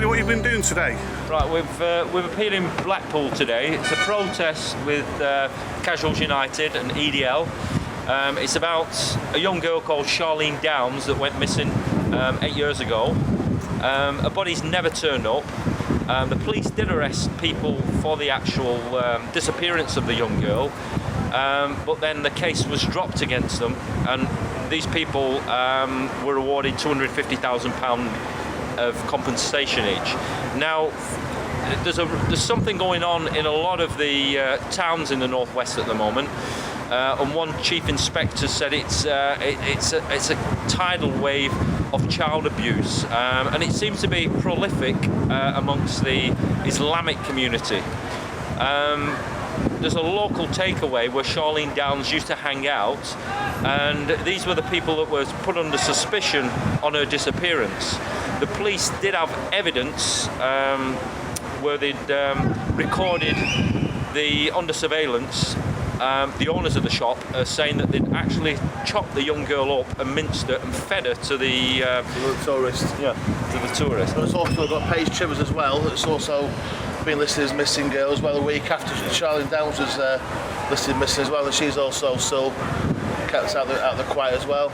me what you've been doing today. Right, we've appeared in Blackpool today. It's a protest with Casuals United and EDL. It's about a young girl called Charlene Downes that went missing 8 years ago. Her body's never turned up. The police did arrest people for the actual disappearance of the young girl, but then the case was dropped against them, and these people were awarded £250,000 of compensation each. Now, there's something going on in a lot of the towns in the northwest at the moment, and one chief inspector said it's a tidal wave of child abuse, and it seems to be prolific amongst the Islamic community. There's a local takeaway where Charlene Downes used to hang out, and these were the people that were put under suspicion on her disappearance. The police did have evidence where they'd recorded under surveillance the owners of the shop saying that they'd actually chopped the young girl up and minced her and fed her to the tourist. Yeah, to the tourist. But it's also got Paige Chivers as well. It's also been listed as missing girl as well. A week after Charlene Downes was listed missing as well, and she's also still kept out the quiet as well.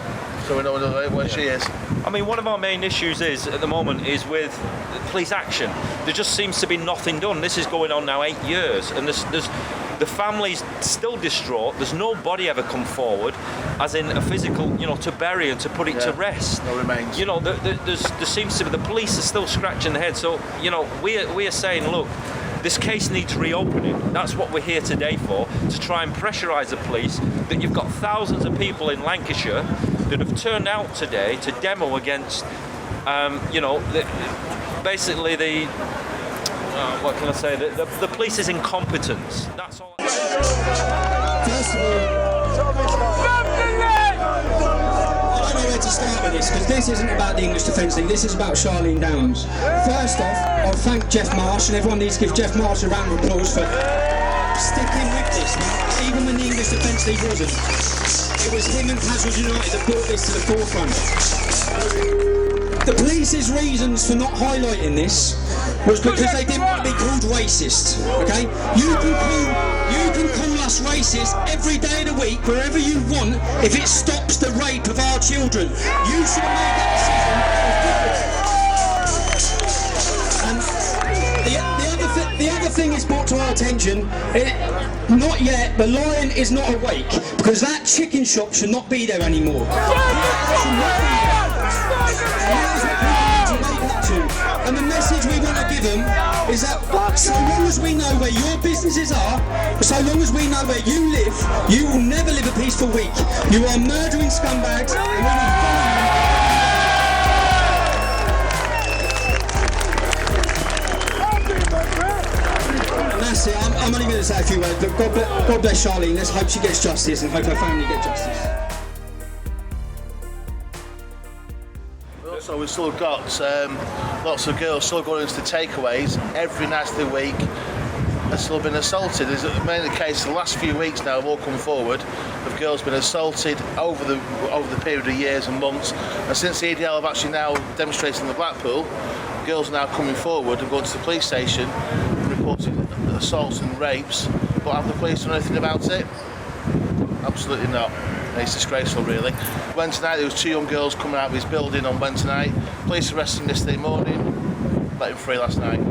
So we know where she is. I mean, one of our main issues at the moment is with police action. There just seems to be nothing done. This is going on now 8 years, and the family's still distraught. There's no body ever come forward, as in a physical, to bury and to put it to rest. No remains. There seems to be, the police are still scratching their head. So, we are saying, look, this case needs reopening. That's what we're here today for, to try and pressurise the police, that you've got thousands of people in Lancashire that have turned out today to demo against, basically the, what can I say, the police's incompetence. That's all. First of all, I don't know where to start with this, because this isn't about the English Defence League, this is about Charlene Downes. First off, I'll thank Jeff Marsh, and everyone needs to give Jeff Marsh a round of applause for sticking with this, even when the English Defence League wasn't. It was him and Casuals United that brought this to the forefront. The police's reasons for not highlighting this was because they didn't want to be called racist, okay? You can call us racist every day of the week, wherever you want, if it stops the rape of our children. You should have made that decision. And the other thing is brought to our attention, not yet, the lion is not awake, because that chicken shop should not be there anymore. And the message we want to give them is that so long as we know where your businesses are, so long as we know where you live, you will never live a peaceful week. You are murdering scumbags, and we will follow you. And that's it. I'm only going to say a few words, but God bless Charlene. Let's hope she gets justice and hope her family get justice. So we've still got lots of girls still going into the takeaways every night of the week. Have still been assaulted. There's mainly the case the last few weeks now have all come forward of girls been assaulted over the period of years and months. And since the EDL have actually now demonstrated in the Blackpool, girls are now coming forward and going to the police station and reporting assaults and rapes. But have the police done anything about it? Absolutely not. It's disgraceful, really. Wednesday night, there was 2 young girls coming out of his building on Wednesday night. Police arrested him yesterday morning, let him free last night.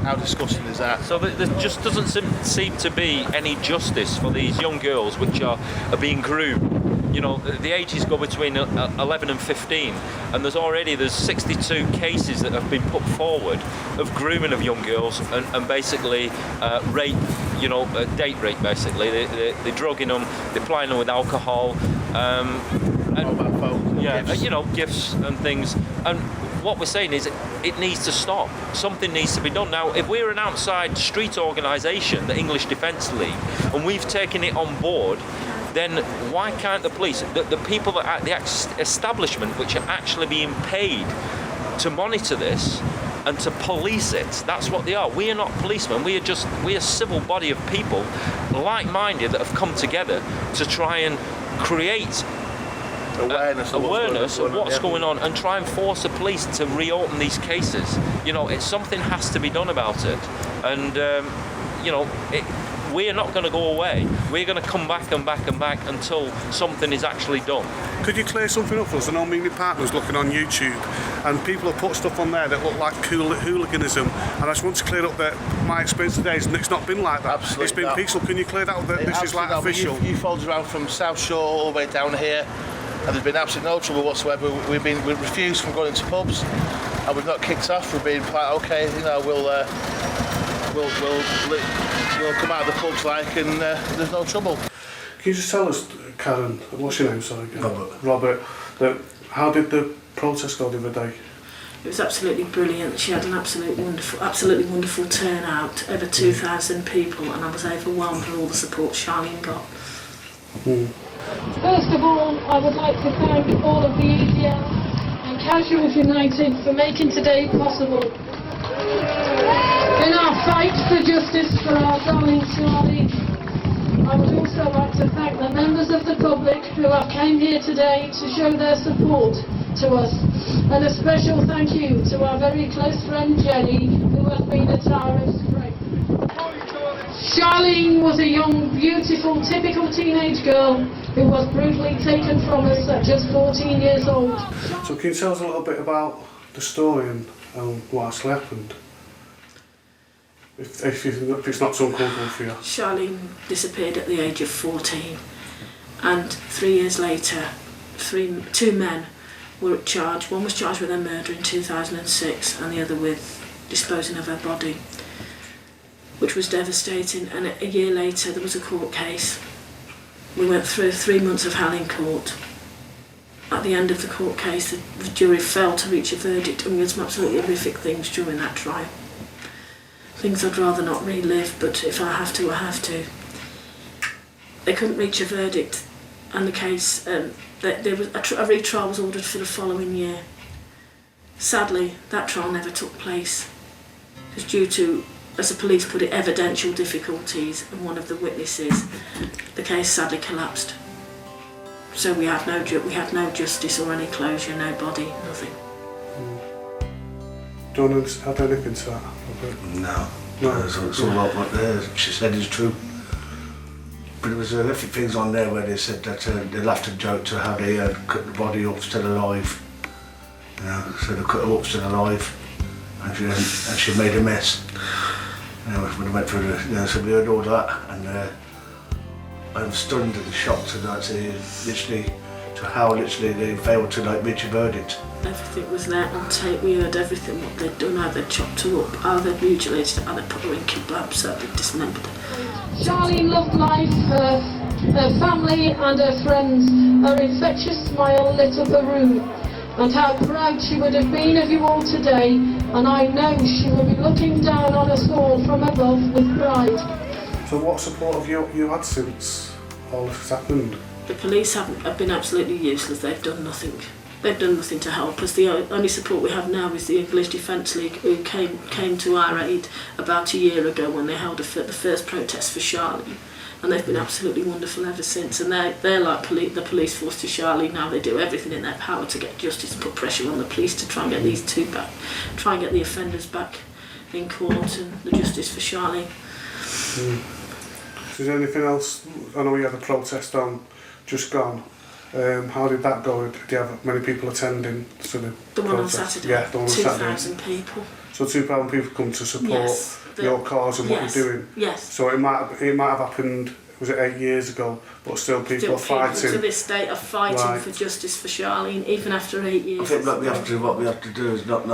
How disgusting is that? So there just doesn't seem to be any justice for these young girls which are being groomed. The ages go between 11 and 15, and there's 62 cases that have been put forward of grooming of young girls and basically rape, date rape basically. They're drugging them, they're plying them with alcohol, gifts and things. And what we're saying is it needs to stop. Something needs to be done. Now, if we're an outside street organisation, the English Defence League, and we've taken it on board, then why can't the police, the people at the establishment which are actually being paid to monitor this and to police it, that's what they are. We are not policemen, we're a civil body of people, like-minded, that have come together to try and create awareness of what's going on, and try and force the police to reopen these cases. You know, something has to be done about it, and you know, we're not going to go away. We're going to come back and back and back until something is actually done. Could you clear something up for us? I know me and my partner's looking on YouTube, and people have put stuff on there that look like hooliganism, and I just want to clear up that my experience today is it's not been like that. Absolutely it's been not. peaceful. Can you clear that up? That this is like official. You followed around from South Shore all the way down here, and there's been absolutely no trouble whatsoever. We've refused from going into pubs, and we've not kicked off. We've been like, okay, you know, we'll come out of the pubs and there's no trouble. Can you just tell us, Karen, what's your name, sorry? Robert. How did the protest go the other day? It was absolutely brilliant. She had an absolutely wonderful turnout, over 2,000 people, and I was overwhelmed with all the support Charlene got. First of all, I would like to thank all of the EDL and Casuals United for making today possible. In our fight for justice for our darling Charlie, I would also like to thank the members of the public who have came here today to show their support to us, and a special thank you to our very close friend Jenny, who has been a tower of strength. Charlene was a young, beautiful, typical teenage girl who was brutally taken from us at just 14 years old. So can you tell us a little bit about the story and what actually happened? If it's not so uncomfortable for you. Charlene disappeared at the age of 14, and 3 years later, two men were charged. One was charged with her murder in 2006, and the other with disposing of her body, which was devastating. And a year later, there was a court case. We went through 3 months of hell in court. At the end of the court case, the jury failed to reach a verdict, and we had some absolutely horrific things during that trial. Things I'd rather not relive, but if I have to, I have to. They couldn't reach a verdict, and the case, there was a retrial was ordered for the following year. Sadly, that trial never took place. It was due to, as the police put it, evidential difficulties, and one of the witnesses, the case sadly collapsed. So we had no justice or any closure, no body, nothing. Do you want to add anything to that? No. It's all what she said is true. But there was a few things on there where they said that they laughed and joked to how they cut the body up still alive. You know, so they cut her up still alive, and she made a mess. You know, when we went through so we heard all that, and I was stunned and shocked to how literally they failed to reach a verdict. Everything was there on tape. We heard everything, what they'd done, how they'd chopped her up, how they'd mutilated her, how they'd put her in kebabs, how they'd dismembered her. Charlene loved life, her family and her friends. Her infectious smile lit up a room, and how proud she would have been of you all today, and I know she will be looking down on us all from above with pride. So what support have you had since all this has happened? The police have been absolutely useless. They've done nothing. They've done nothing to help us. The only support we have now is the English Defence League, who came to our aid about a year ago when they held the first protest for Charlene, and they've been absolutely wonderful ever since. And they're like the police force to Charlene now. They do everything in their power to get justice and put pressure on the police to try and get these two back, try and get the offenders back in court, and the justice for Charlene. So is there anything else? I know we had a protest on just gone. How did that go? Did you have many people attending to the one protest? On Saturday? Yeah, the one on Saturday. 2,000 people. So 2,000 people come to support your cause and what you're doing? Yes. So it might have happened, was it 8 years ago, but still people are fighting? People to this day are fighting for justice for Charlene, even after 8 years. I think what we have to do is not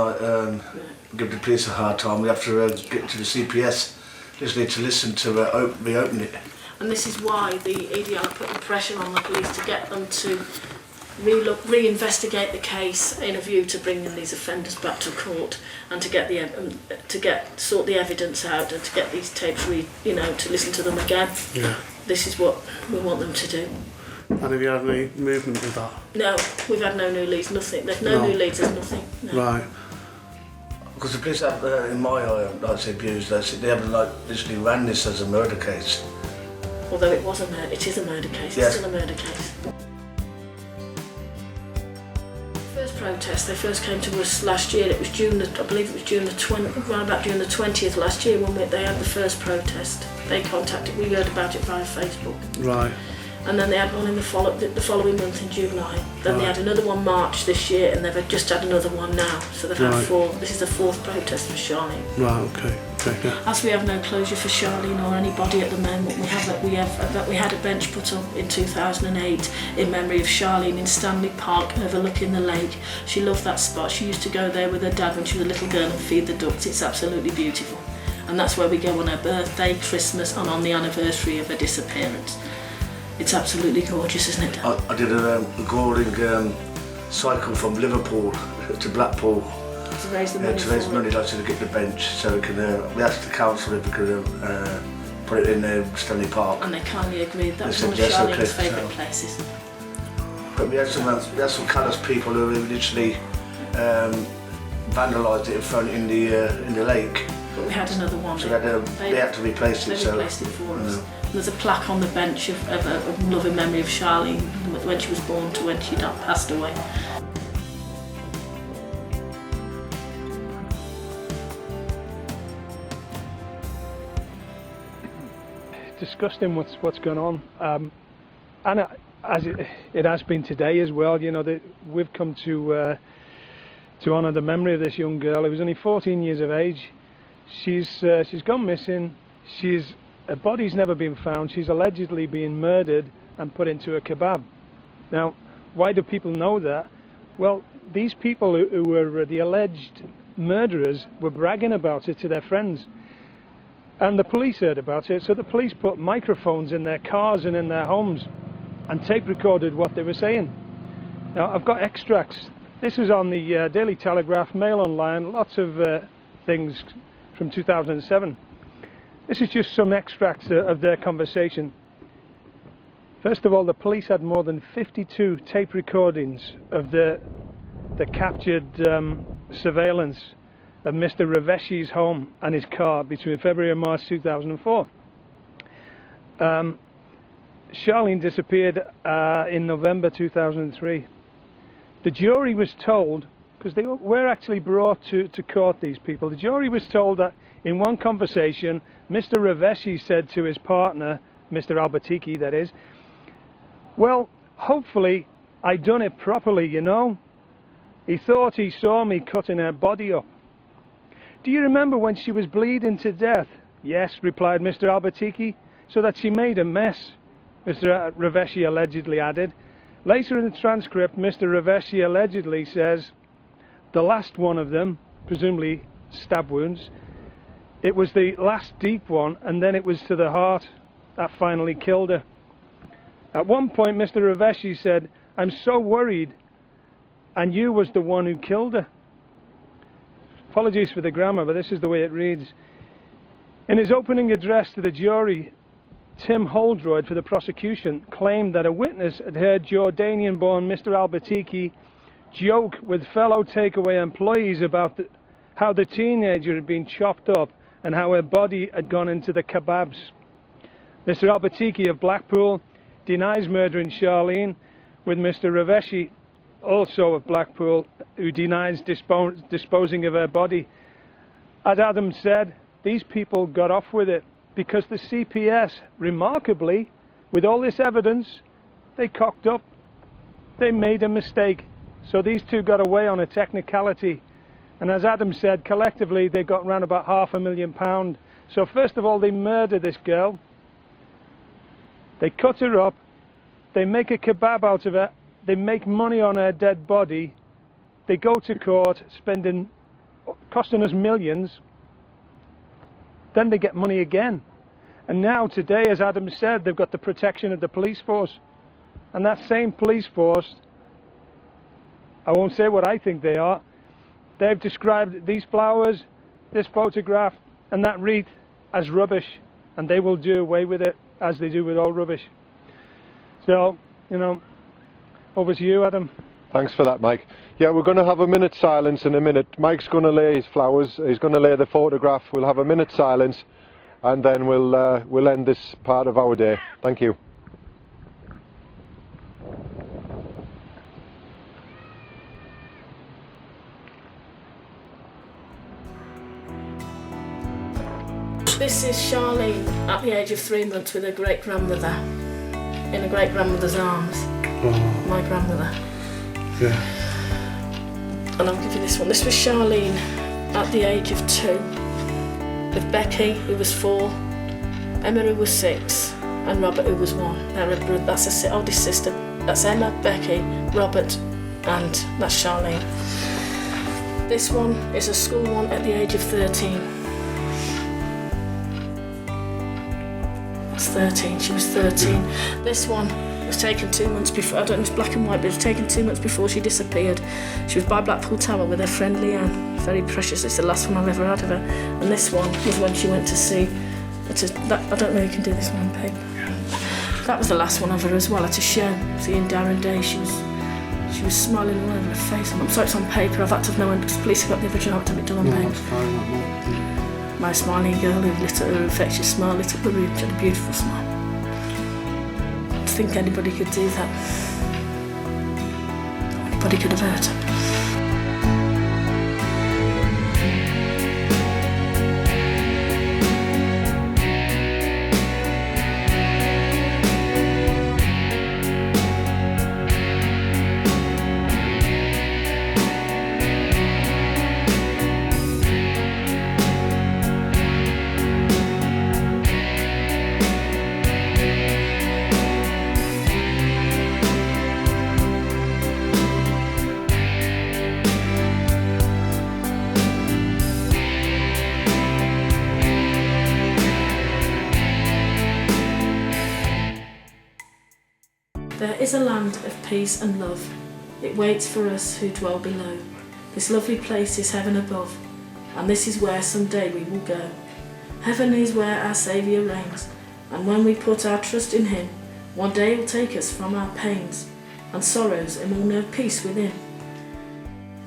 give the police a hard time. We have to get to the CPS. Just need to listen to reopen it. And this is why the EDL are putting pressure on the police to get them to reinvestigate the case in a view to bringing these offenders back to court, and to sort the evidence out, and to get these tapes to listen to them again. Yeah. This is what we want them to do. And have you had any movement with that? No, we've had no new leads, nothing. There's no new leads, there's nothing. No. Right. Because the police have, in my eye, abused. They haven't literally ran this as a murder case. Although it is a murder case, Yes. It's still a murder case. protest. They first came to us last year. It was June, I believe it was June the 20th, around about June the 20th last year when they had the first protest. They contacted, we heard about it via Facebook. Right. And then they had one in the following month in July. Then they had another one March this year, and they've just had another one now. So they've had 4. This is the 4th protest for Charlene. Right. Okay. Okay. Yeah. As we have no closure for Charlene or anybody at the moment, we had a bench put up in 2008 in memory of Charlene in Stanley Park, overlooking the lake. She loved that spot. She used to go there with her dad when she was a little girl and feed the ducks. It's absolutely beautiful, and that's where we go on her birthday, Christmas, and on the anniversary of her disappearance. It's absolutely gorgeous, isn't it? I did a grueling cycle from Liverpool to Blackpool to raise the money, to get the bench, so we can. We asked the council if we could put it in Stanley Park. And they kindly agreed. That was said one of yes, Charlene's okay, favourite places. But we had some callous people who literally vandalised it in the lake. But we had another one. So they had to replace it. They replaced it for us. There's a plaque on the bench of a loving memory of Charlene when she was born to when she passed away. Disgusting what's going on, and as it has been today as well. You know, we've come to honour the memory of this young girl who was only 14 years of age. She's gone missing. Her body's never been found. She's allegedly been murdered and put into a kebab. Now, why do people know that? Well, these people who were the alleged murderers were bragging about it to their friends. And the police heard about it, so the police put microphones in their cars and in their homes and tape recorded what they were saying. Now, I've got extracts. This was on the Daily Telegraph, Mail Online, lots of things from 2007. This is just some extracts of their conversation. First of all, the police had more than 52 tape recordings of the captured surveillance of Mr. Raveshi's home and his car between February and March 2004. Charlene disappeared in November 2003. The jury was told, because they were actually brought to court, these people, the jury was told that in one conversation, Mr. Raveshi said to his partner, Mr. Albertiki that is, well, hopefully I done it properly, you know. He thought he saw me cutting her body up. Do you remember when she was bleeding to death? Yes, replied Mr. Albertiki, so that she made a mess, Mr. Raveshi allegedly added. Later in the transcript, Mr. Raveshi allegedly says, the last one of them, presumably stab wounds, it was the last deep one, and then it was to the heart that finally killed her. At one point, Mr. Raveshi said, I'm so worried, and you was the one who killed her. Apologies for the grammar, but this is the way it reads. In his opening address to the jury, Tim Holdroyd for the prosecution claimed that a witness had heard Jordanian-born Mr. Albertiki joke with fellow takeaway employees about how the teenager had been chopped up and how her body had gone into the kebabs. Mr. Albertiki of Blackpool denies murdering Charlene, with Mr. Raveshi, also of Blackpool, who denies disposing of her body. As Adam said, these people got off with it because the CPS, remarkably, with all this evidence, they cocked up. They made a mistake. So these two got away on a technicality. And as Adam said, collectively they got around about £500,000. So first of all, they murder this girl. They cut her up. They make a kebab out of her. They make money on her dead body. They go to court, costing us millions. Then they get money again. And now today, as Adam said, they've got the protection of the police force. And that same police force, I won't say what I think they are, they've described these flowers, this photograph, and that wreath as rubbish. And they will do away with it, as they do with all rubbish. So, you know, over to you, Adam. Thanks for that, Mike. Yeah, we're going to have a minute's silence in a minute. Mike's going to lay his flowers, he's going to lay the photograph. We'll have a minute's silence, and then we'll end this part of our day. Thank you. This is Charlene at the age of 3 months with her great-grandmother in her great-grandmother's arms. Oh. My grandmother. Yeah. And I'll give you this one. This was Charlene at the age of 2 with Becky, who was 4, Emma, who was 6, and Robert, who was 1. That's her oldest sister. That's Emma, Becky, Robert, and that's Charlene. This one is a school one at the age of 13. That's 13, she was 13. This one was taken 2 months before, I don't know if it's black and white, but it was taken 2 months before she disappeared. She was by Blackpool Tower with her friend Leanne. Very precious, it's the last one I've ever had of her. And this one was when she went to see, I don't know if you can do this one on paper. That was the last one of her as well, at a show, seeing Darren Day. She was smiling all over her face. I'm sorry it's on paper, I've had to have known because the police have got the original, I have to have it done on paper. My smiling girl who lit up her infectious smile, lit up the room, she had a beautiful smile. I think anybody could do that. Anybody could have hurt her. There is a land of peace and love. It waits for us who dwell below. This lovely place is heaven above, and this is where someday we will go. Heaven is where our Saviour reigns, and when we put our trust in Him, one day He'll take us from our pains and sorrows, and we'll know peace within.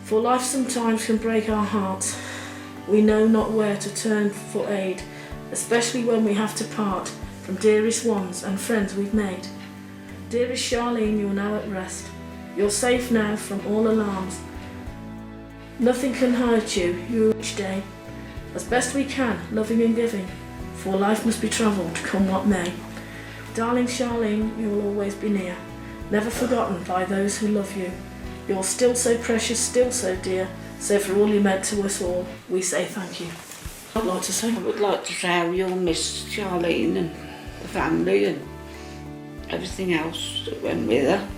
For life sometimes can break our hearts. We know not where to turn for aid, especially when we have to part from dearest ones and friends we've made. Dearest Charlene, you're now at rest. You're safe now from all alarms. Nothing can hurt you, you're each day. As best we can, loving and giving, for life must be travelled, come what may. Darling Charlene, you'll always be near, never forgotten by those who love you. You're still so precious, still so dear, so for all you meant to us all, we say thank you. I'd like to say. I would like to say how you'll miss Charlene and the family and everything else that went with her.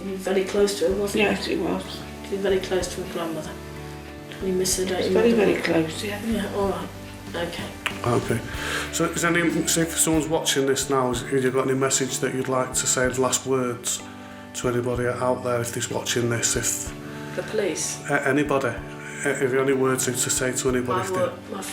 You were very close to her, wasn't you? Yes, she was. You were very close to her grandmother. You miss her, don't you? Very, very close, yeah. Yeah, all right. Okay. Okay. So is any, say if someone's watching this now, have you got any message that you'd like to say, the last words to anybody out there if they're watching this, if... The police? Anybody. Have you any words to say to anybody?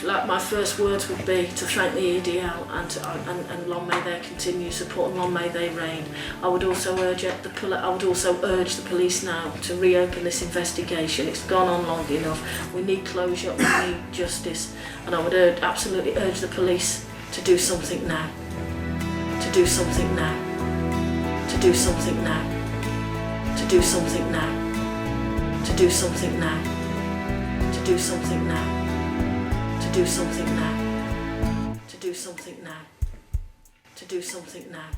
My first words would be to thank the EDL and long may they continue support and long may they reign. I would also urge the police now to reopen this investigation. It's gone on long enough. We need closure, we need justice, and I would absolutely urge the police to do something now. To do something now. To do something now. To do something now. To do something now. To do something now. To do something now. To do something now. To do something now.